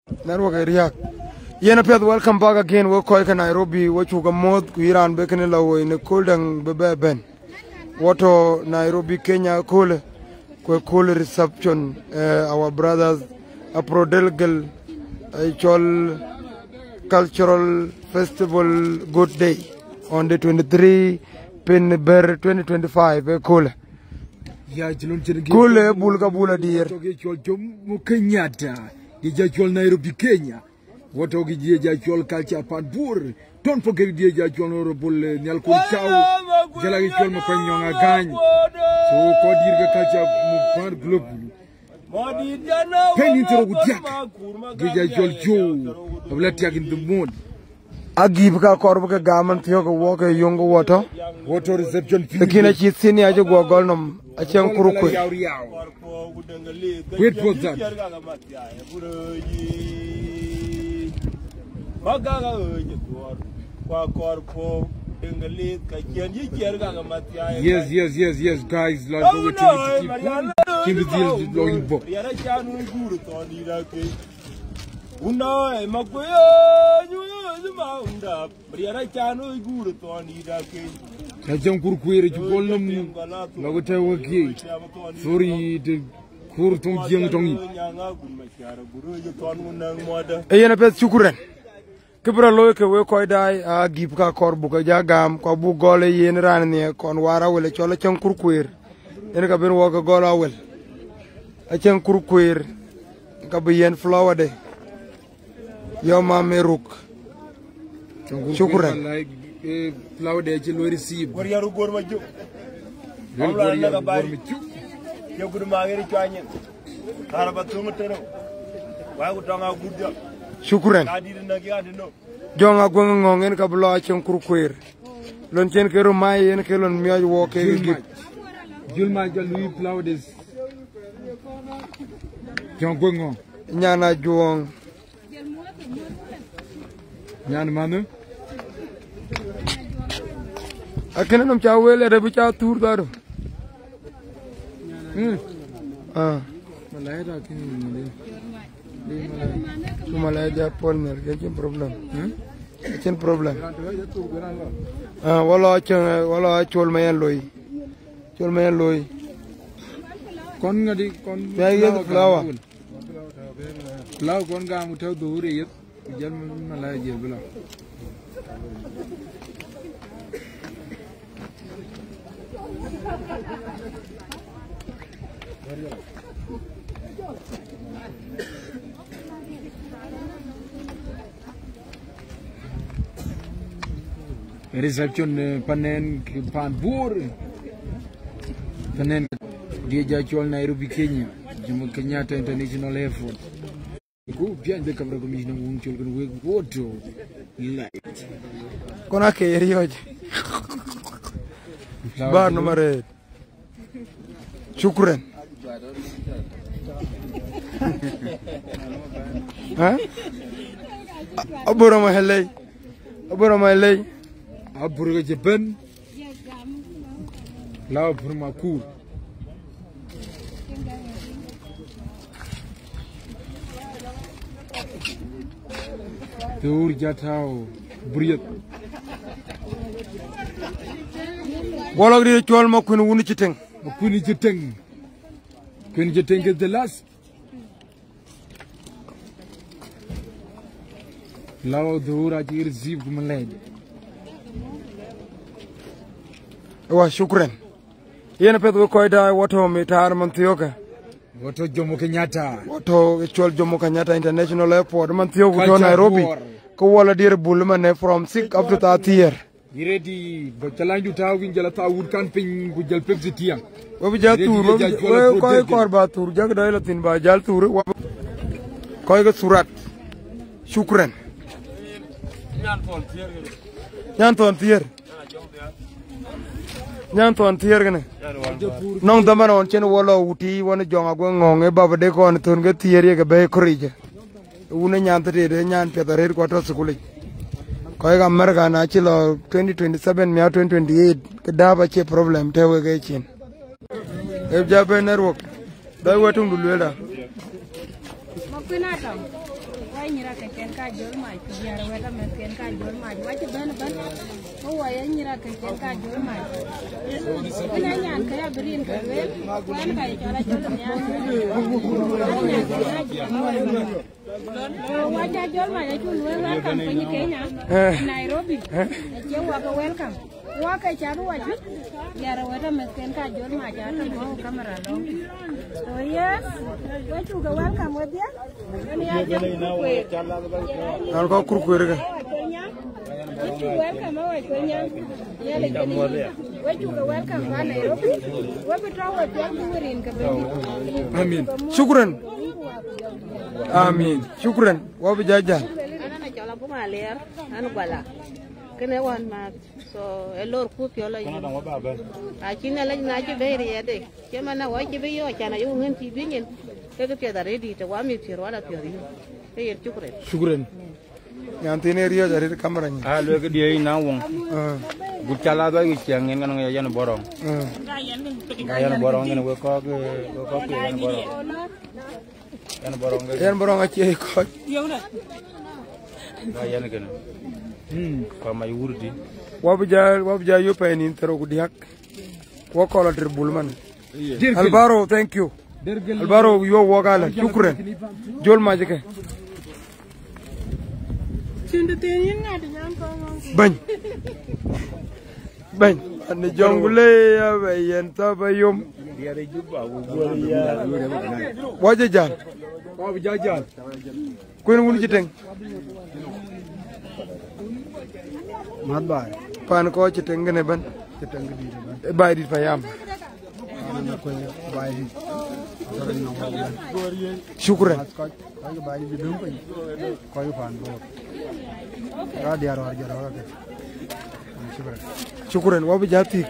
Network area. Yena pet welcome back again. We call Nairobi. We chuga mod kuiran bekene lawo in cold and bebe ben. Wato Nairobi Kenya cool. Kwe cool reception. Our brothers a prodelgal chol cultural festival good day on the 23 Pin Ber 2025. Cool. Ya jilon chirigi. Cool bulga bula dear. Chol Jomo Kenyatta. Jajol Nairobi Kenya. What ogi jajol culture Panbur. Don't forget jajol honorable Nyalkun Chau. Jalagi chol Mapanyong Agany. So kodirga culture mupar global. Penny to Gutiak. Jajol Joe. Oblatiak in the moon. Agibka korbuka gaman thiyoga walker younger water. Water reception. The kina chitsini ajo gwagolnum. Achang kurukwe. Wait for that. Yes, guys. Let's go with keep the deal blowing book. Kajam kurkuere jukolnam lagota waki. Sorry the kurtung jeng tongi. Eyena pet chukuren. Kibra loy ke we koy dai a gibka korbu ka jagam ko bu gole yen ran ne kon wara wala chola chan kurkuer. En ka ben wo ka gola wel. A chan kurkuer ka be yen flower de. Yo mame ruk. Chukuren. Like flower de chilo receive. Goriaru gorma juk. Goriaru gorma juk. Yo gudu magere chanye. Araba tumu tero. Wa gutonga gudja. Chukuren. Jonga gwang ngongen ka blo chen kurkuer. Lon chen kero mai yen kelon miaj wo ke gib. Julma jol lui flower des. Jong gwang. Nyana juong. Nyan manu. Akene nom cha wele de cha tour daro. Malay da kin Malay dia polmer ke problem. Chen problem. Wala chol mayen loy. Chol mayen loy. Kon ngadi kon ya flower. Flower kon ga mutaw do re yet. Jal malay je bula. Reception panen Panbur. Panen dia jajol Nairobi Kenya. Jomo Kenyatta International Airport. Go bien de camera commission muncul kan we goto light. Kona ke rioj. Bar nomor. Shukran. Ha? Abura mahallay. Abura mahallay. Abura Japan. La abura makur. Tur jatao briet. Wala gri chol ma kun wuni chiteng. Kuni jiteng. Kuni jiteng is the last. Lao dura ji receive malay. Wa shukran. Yena pet we koy da wato mitar man tiyoka. Wato Jomo Kenyatta. Wato chol Jomo Kenyatta International Airport man tiyoka to Nairobi. Ko wala dir bulma from 6 up to 30 year. Iredi bachalanju tawin jala tawud kan pin ku jal pepsi tiang. Wabi jal tour koy korba tour jag dai latin ba jal tour koy ga surat. Shukran. Nyan ton tier gane. Nong daman on chen wala uti wana jonga gwa ngonge baba de ko on ton ga tier ye ga be korije. Una nyan te de nyan petare ko to sukuli. Koy ga merga na chilo 2027 mia 2028 ke daba che problem te we ga chin. E jabe network. Dai watung dulwela. wai nyira ka ken ka jol ma yara weta me ken ka jol ma wachi ban o wa ya nyira ka ken ka jol ma ina nyan ka ya brin ka wel wan ka jala jol nya wacha jol ma ya chun welcome kwenye Kenya Nairobi je wa ka welcome wa ka charu wachi yara weta me ken ka jol ma ja ta mo kamera lo oh yes wachu ka welcome with ya I'll go cook with it. Amin. Shukran. Amin. Shukran. Wabi jaja. Kene wan ma so elor ku piola yi a chine la na ji be ri ede ke mana wa ji be yo chana yo ngin ti bingen ke ke da ready to wa mi piro wala piro ke yer chukre Shukran. Yantine riya dari kamera ni. Ah lo ke dia ina wong. Bu chala do gi chiang ngin kan yan borong. Yan borong ngin we ko ke yan borong. Yan borong achi ko. Yan kan. Ko may wurdi. Wabja yo pa ni intero kudiak. Wa kola bulman. Albaro, thank you. Albaro yo wagala. Shukran. Jol majike. Bany. Bany. Ane jongule ya bayen tabayum. Waje jan. Wabi jajan. Kuen wuni jiteng. Mat bay. Pan ko jiteng gene ban. Jiteng di ban. Bay dit fayam. Ana ko bay. Shukran. Ko bay di dum ko. Ko fan bo. Ra diar war jara. Shukran. Shukran. Wabi jati.